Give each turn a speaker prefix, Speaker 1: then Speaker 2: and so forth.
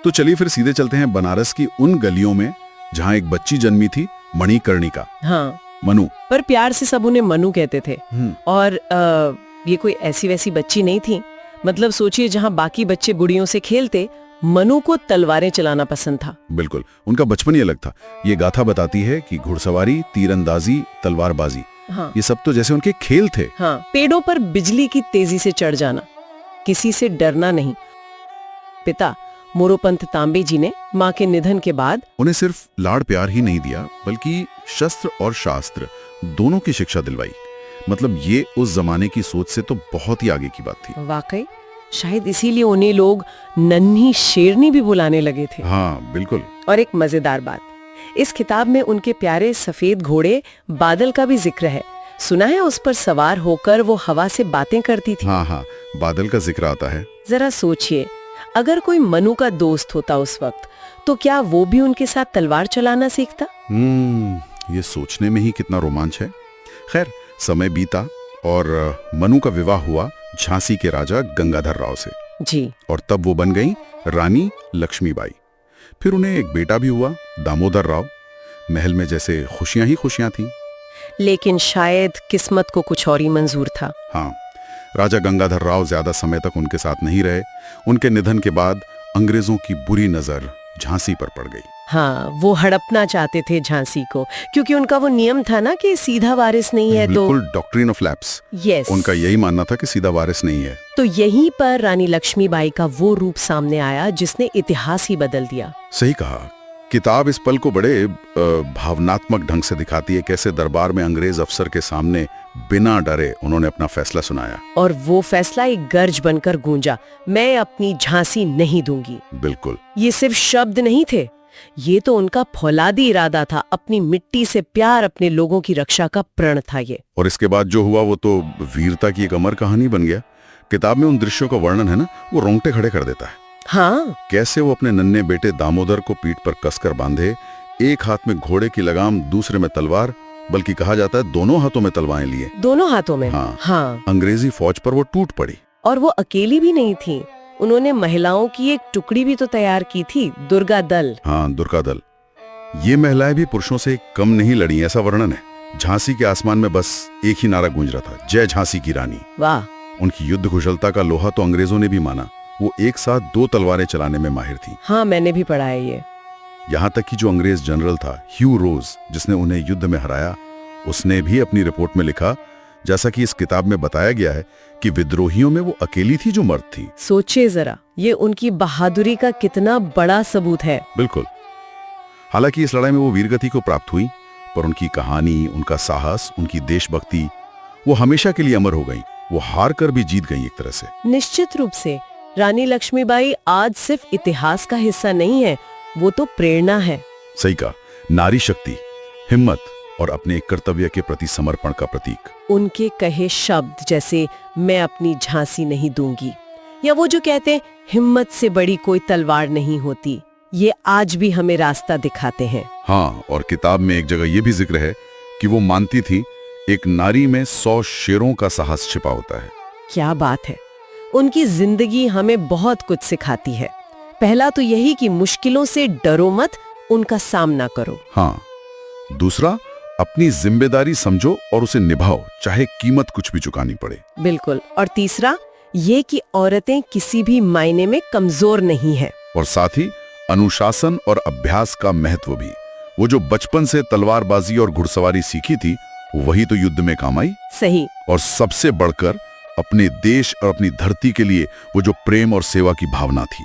Speaker 1: तो चलिए फिर सीधे चलते हैं बनारस की उन गलियों में जहाँ एक बच्ची जन्मी थी, मणिकर्णिका।
Speaker 2: हाँ,
Speaker 1: मनु।
Speaker 2: पर प्यार से सब उन्हें मनु कहते थे। और ये कोई ऐसी वैसी बच्ची नहीं थी। मतलब सोचिए, जहाँ बाकी बच्चे गुड़ियों से खेलते, मनु को तलवारें चलाना पसंद था।
Speaker 1: बिल्कुल, उनका बचपन ही अलग था। ये गाथा बताती है कि घुड़सवारी, तीरंदाजी, तलवारबाजी,
Speaker 2: हाँ,
Speaker 1: ये सब तो जैसे उनके खेल थे।
Speaker 2: हाँ, पेड़ों पर बिजली की तेजी से चढ़ जाना, किसी से डरना नहीं। पिता मोरोपंत तांबे जी ने माँ के निधन के बाद
Speaker 1: उन्हें सिर्फ लाड़ प्यार ही नहीं दिया, बल्कि शस्त्र और शास्त्र दोनों की शिक्षा दिलवाई। मतलब ये उस जमाने की सोच से तो बहुत ही आगे की बात थी।
Speaker 2: वाकई, शायद इसीलिए उन्हें लोग नन्ही शेरनी भी बुलाने लगे थे।
Speaker 1: हाँ बिल्कुल।
Speaker 2: और एक मजेदार बात, इस किताब में उनके प्यारे सफेद घोड़े बादल का भी जिक्र है। सुना है उस पर सवार होकर वो हवा से बातें करती थी।
Speaker 1: हाँ हाँ, बादल का जिक्र आता है।
Speaker 2: जरा सोचिए, अगर कोई मनु का दोस्त होता उस वक्त, तो क्या वो भी उनके साथ तलवार चलाना सीखता?
Speaker 1: ये सोचने में ही कितना रोमांच है। खैर, समय बीता और मनु का विवाह हुआ झांसी के राजा गंगाधर राव से
Speaker 2: जी।
Speaker 1: और तब वो बन गई रानी लक्ष्मीबाई। फिर उन्हें एक बेटा भी हुआ, दामोदर राव। महल में जैसे खुशियां ही खुशियां थीं।
Speaker 2: लेकिन शायद किस्मत को कुछ और ही मंजूर था।
Speaker 1: हाँ, राजा गंगाधर राव ज्यादा समय तक उनके साथ नहीं रहे। उनके निधन के बाद अंग्रेजों की बुरी नजर झांसी पर पड़ गई।
Speaker 2: हाँ, वो हड़पना चाहते थे झांसी को, क्योंकि उनका वो नियम था ना कि सीधा वारिस नहीं है।
Speaker 1: बिल्कुल, डॉक्ट्रिन ऑफ लैप्स।
Speaker 2: यस,
Speaker 1: उनका यही मानना था कि सीधा वारिस नहीं है।
Speaker 2: तो यहीं पर रानी लक्ष्मीबाई का वो रूप सामने आया जिसने इतिहास ही बदल दिया।
Speaker 1: सही कहा। किताब इस पल को बड़े भावनात्मक ढंग से दिखाती है, कैसे दरबार में अंग्रेज अफसर के सामने बिना डरे उन्होंने अपना फैसला सुनाया।
Speaker 2: और वो फैसला एक गर्ज बनकर गूंजा, मैं अपनी झांसी नहीं दूंगी।
Speaker 1: बिल्कुल,
Speaker 2: ये सिर्फ शब्द नहीं थे, ये तो उनका फौलादी इरादा था। अपनी मिट्टी से प्यार, अपने लोगों की रक्षा का प्रण था ये।
Speaker 1: और इसके बाद जो हुआ वो तो वीरता की एक अमर कहानी बन गया। किताब में उन दृश्यों का वर्णन है ना, वो रोंगटे खड़े कर देता है।
Speaker 2: हाँ,
Speaker 1: कैसे वो अपने नन्हे बेटे दामोदर को पीठ पर कसकर बांधे, एक हाथ में घोड़े की लगाम, दूसरे में तलवार, बल्कि कहा जाता है दोनों हाथों में तलवारें लिए।
Speaker 2: दोनों हाथों में।
Speaker 1: हाँ। अंग्रेजी फौज पर वो टूट पड़ी।
Speaker 2: और वो अकेली भी नहीं थी, उन्होंने महिलाओं की एक टुकड़ी भी तो तैयार की थी, दुर्गा दल।
Speaker 1: हाँ, दुर्गा दल। ये महिलाएं भी पुरुषों से कम नहीं लड़ी, ऐसा वर्णन है। झांसी के आसमान में बस एक ही नारा गूंज रहा था, जय झांसी की रानी।
Speaker 2: वाह।
Speaker 1: उनकी युद्ध कुशलता का लोहा तो अंग्रेजों ने भी माना। वो एक साथ 2 तलवारें चलाने में माहिर थी।
Speaker 2: हाँ, मैंने भी पढ़ा है ये।
Speaker 1: यहाँ तक कि जो अंग्रेज जनरल था ह्यू रोज, जिसने उन्हें युद्ध में हराया, उसने भी अपनी रिपोर्ट में लिखा, जैसा कि इस किताब में बताया गया है, कि विद्रोहियों में वो अकेली थी जो मर्द थी।
Speaker 2: सोचिए जरा, ये उनकी बहादुरी का कितना बड़ा सबूत है।
Speaker 1: बिल्कुल। हालांकि इस लड़ाई में वो वीरगति को प्राप्त हुई, पर उनकी कहानी, उनका साहस, उनकी देशभक्ति, वो हमेशा के लिए अमर हो गई। वो हार कर भी जीत गई एक तरह से।
Speaker 2: निश्चित रूप से रानी लक्ष्मीबाई आज सिर्फ इतिहास का हिस्सा नहीं है, वो तो प्रेरणा है।
Speaker 1: सही कहा, नारी शक्ति, हिम्मत और अपने कर्तव्य के प्रति समर्पण का प्रतीक।
Speaker 2: उनके कहे शब्द जैसे मैं अपनी झांसी नहीं दूंगी, या वो जो कहते हैं हिम्मत से बड़ी कोई तलवार नहीं होती, ये आज भी हमें रास्ता दिखाते हैं।
Speaker 1: हाँ, और किताब में एक जगह ये भी जिक्र है कि वो मानती थी एक नारी में 100 शेरों का साहस छिपा होता है।
Speaker 2: क्या बात है। उनकी जिंदगी हमें बहुत कुछ सिखाती है। पहला तो यही कि मुश्किलों से डरो मत, उनका सामना करो।
Speaker 1: हाँ। दूसरा, अपनी जिम्मेदारी समझो और उसे निभाओ, चाहे कीमत कुछ भी चुकानी पड़े।
Speaker 2: बिल्कुल। और तीसरा ये कि औरतें किसी भी मायने में कमजोर नहीं है।
Speaker 1: और साथ ही अनुशासन और अभ्यास का महत्व भी। वो जो बचपन से तलवारबाजी और घुड़सवारी सीखी थी, वही तो युद्ध में काम आई।
Speaker 2: सही।
Speaker 1: और सबसे बढ़कर अपने देश और अपनी धरती के लिए वो जो प्रेम और सेवा की भावना थी।